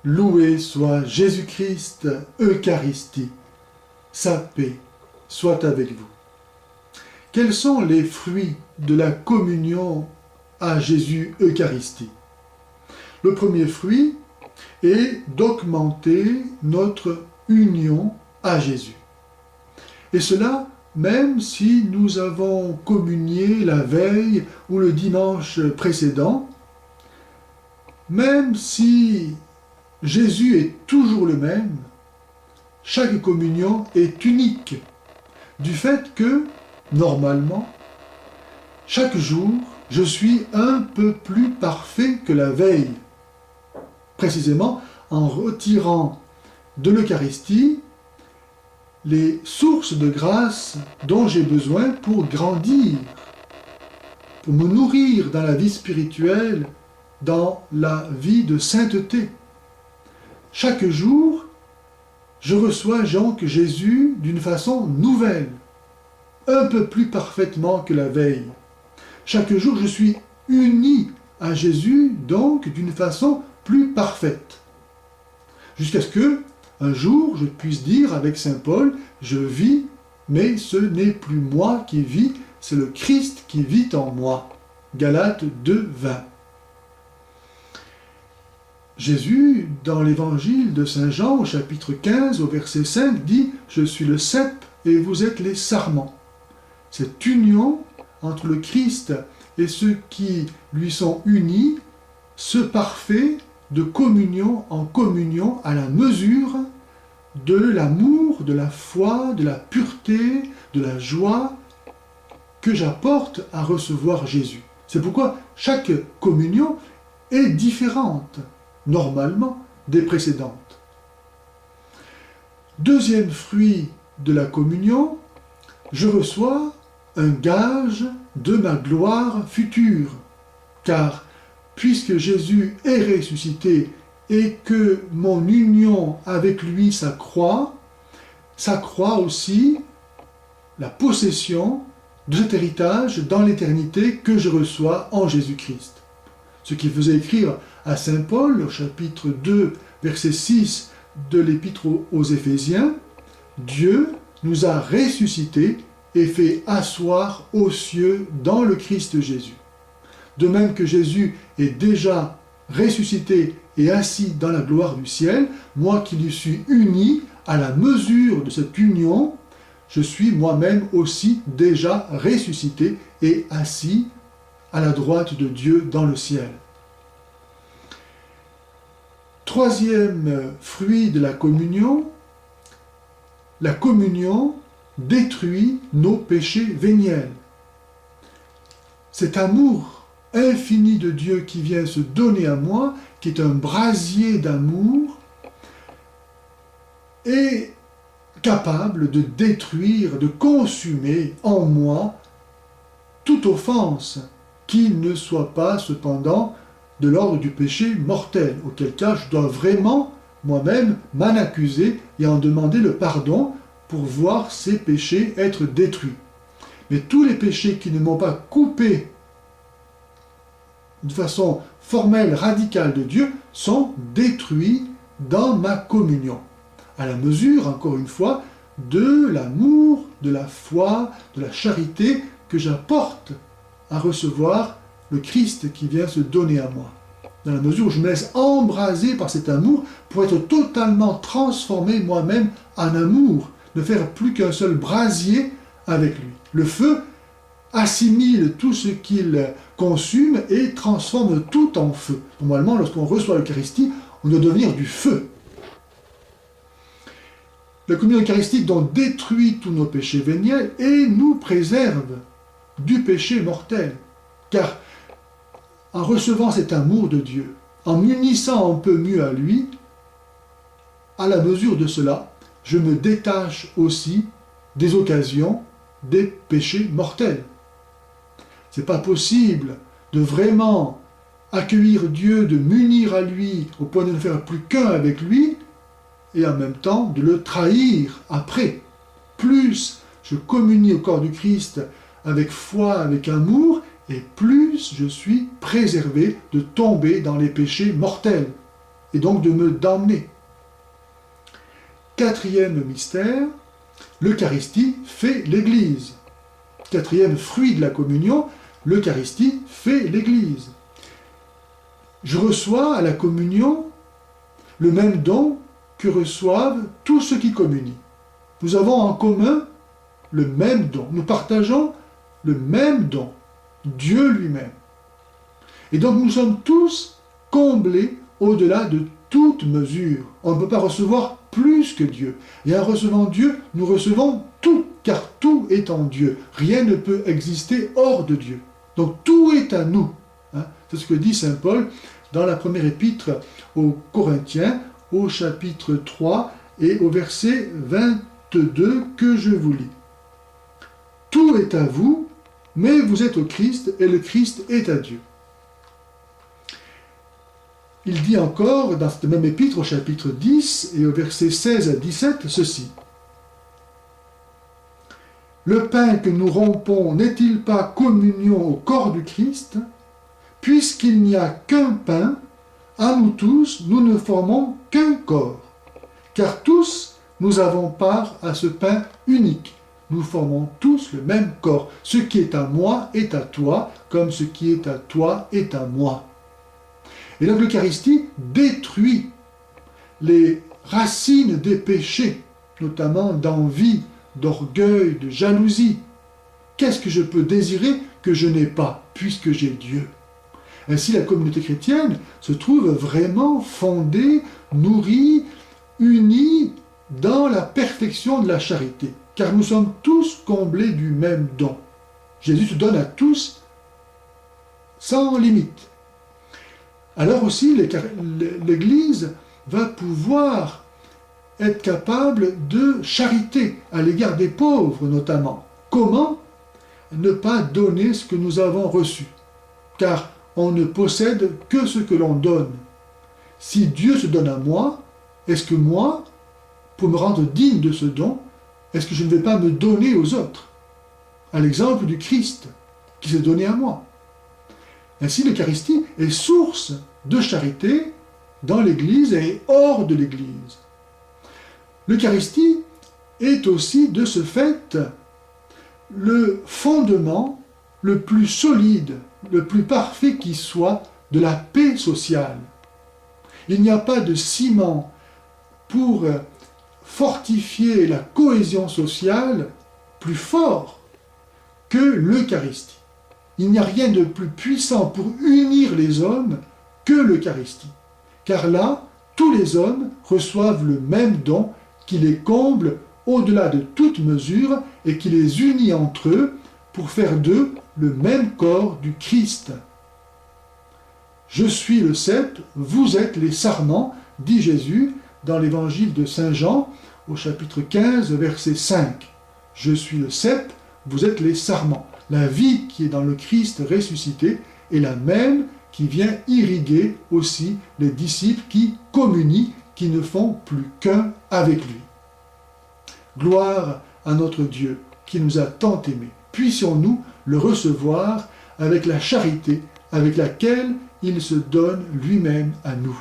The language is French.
Loué soit Jésus-Christ, Eucharistie. Sa paix soit avec vous. Quels sont les fruits de la communion à Jésus Eucharistie? Le premier fruit est d'augmenter notre union à Jésus. Et cela, même si nous avons communié la veille ou le dimanche précédent, même si Jésus est toujours le même, chaque communion est unique, du fait que, normalement, chaque jour, je suis un peu plus parfait que la veille. Précisément, en retirant de l'Eucharistie les sources de grâce dont j'ai besoin pour grandir, pour me nourrir dans la vie spirituelle, dans la vie de sainteté. Chaque jour, je reçois donc Jésus d'une façon nouvelle, un peu plus parfaitement que la veille. Chaque jour, je suis uni à Jésus, donc d'une façon plus parfaite. Jusqu'à ce que, un jour, je puisse dire avec saint Paul, je vis, mais ce n'est plus moi qui vis, c'est le Christ qui vit en moi. Galates 2, 20. Jésus, dans l'évangile de saint Jean, au chapitre 15, au verset 5, dit « Je suis le cep et vous êtes les sarments ». Cette union entre le Christ et ceux qui lui sont unis se parfait de communion en communion à la mesure de l'amour, de la foi, de la pureté, de la joie que j'apporte à recevoir Jésus. C'est pourquoi chaque communion est différente, normalement, des précédentes. Deuxième fruit de la communion, je reçois un gage de ma gloire future, car puisque Jésus est ressuscité et que mon union avec lui s'accroît aussi la possession de cet héritage dans l'éternité que je reçois en Jésus-Christ. Ce qui faisait écrire à saint Paul, au chapitre 2, verset 6 de l'épître aux Éphésiens, « Dieu nous a ressuscités et fait asseoir aux cieux dans le Christ Jésus. » De même que Jésus est déjà ressuscité et assis dans la gloire du ciel, moi qui lui suis uni, à la mesure de cette union, je suis moi-même aussi déjà ressuscité et assis à la droite de Dieu dans le ciel. Troisième fruit de la communion détruit nos péchés véniels. Cet amour infini de Dieu qui vient se donner à moi, qui est un brasier d'amour, est capable de détruire, de consumer en moi toute offense qui ne soit pas cependant de l'ordre du péché mortel, auquel cas je dois vraiment moi-même m'en accuser et en demander le pardon pour voir ces péchés être détruits. Mais tous les péchés qui ne m'ont pas coupé de façon formelle, radicale de Dieu, sont détruits dans ma communion, à la mesure, encore une fois, de l'amour, de la foi, de la charité que j'apporte à recevoir le Christ qui vient se donner à moi. Dans la mesure où je me laisse embraser par cet amour pour être totalement transformé moi-même en amour, ne faire plus qu'un seul brasier avec lui. Le feu assimile tout ce qu'il consume et transforme tout en feu. Normalement, lorsqu'on reçoit l'Eucharistie, on doit devenir du feu. La communion eucharistique donc détruit tous nos péchés véniels et nous préserve du péché mortel. Car en recevant cet amour de Dieu, en m'unissant un peu mieux à lui, à la mesure de cela, je me détache aussi des occasions des péchés mortels. Ce n'est pas possible de vraiment accueillir Dieu, de m'unir à lui au point de ne faire plus qu'un avec lui et en même temps de le trahir après. Plus je communie au corps du Christ avec foi, avec amour, et plus je suis préservé de tomber dans les péchés mortels. et donc de me damner. Quatrième mystère, l'Eucharistie fait l'Église. Quatrième fruit de la communion, l'Eucharistie fait l'Église. Je reçois à la communion le même don que reçoivent tous ceux qui communient. Nous avons en commun le même don. Nous partageons le même don, Dieu lui-même. Et donc nous sommes tous comblés au-delà de toute mesure. On ne peut pas recevoir plus que Dieu. Et en recevant Dieu, nous recevons tout, car tout est en Dieu. Rien ne peut exister hors de Dieu. Donc tout est à nous. C'est ce que dit saint Paul dans la première épître aux Corinthiens, au chapitre 3 et au verset 22 que je vous lis. Tout est à vous, mais vous êtes au Christ, et le Christ est à Dieu. Il dit encore, dans cette même épître, au chapitre 10 et au verset 16 à 17, ceci. Le pain que nous rompons n'est-il pas communion au corps du Christ? Puisqu'il n'y a qu'un pain, à nous tous, nous ne formons qu'un corps. Car tous, nous avons part à ce pain unique. Nous formons tous le même corps. Ce qui est à moi est à toi, comme ce qui est à toi est à moi. Et donc l'Eucharistie détruit les racines des péchés, notamment d'envie, d'orgueil, de jalousie. Qu'est-ce que je peux désirer que je n'ai pas, puisque j'ai Dieu? Ainsi, la communauté chrétienne se trouve vraiment fondée, nourrie, unie dans la perfection de la charité, car nous sommes tous comblés du même don. Jésus se donne à tous sans limite. Alors aussi, l'Église va pouvoir être capable de charité à l'égard des pauvres notamment. Comment ne pas donner ce que nous avons reçu? Car on ne possède que ce que l'on donne. Si Dieu se donne à moi, est-ce que moi, pour me rendre digne de ce don, est-ce que je ne vais pas me donner aux autres? À l'exemple du Christ qui s'est donné à moi. Ainsi, l'Eucharistie est source de charité dans l'Église et hors de l'Église. L'Eucharistie est aussi, de ce fait, le fondement le plus solide, le plus parfait qui soit de la paix sociale. Il n'y a pas de ciment pour fortifier la cohésion sociale plus fort que l'Eucharistie. Il n'y a rien de plus puissant pour unir les hommes que l'Eucharistie. Car là, tous les hommes reçoivent le même don qui les comble au-delà de toute mesure et qui les unit entre eux pour faire d'eux le même corps du Christ. Je suis le cep, vous êtes les sarments, dit Jésus dans l'évangile de Saint Jean au chapitre 15, verset 5. Je suis le cep, vous êtes les sarments. La vie qui est dans le Christ ressuscité est la même qui vient irriguer aussi les disciples qui communient, qui ne font plus qu'un avec lui. Gloire à notre Dieu qui nous a tant aimés. Puissions-nous le recevoir avec la charité avec laquelle il se donne lui-même à nous.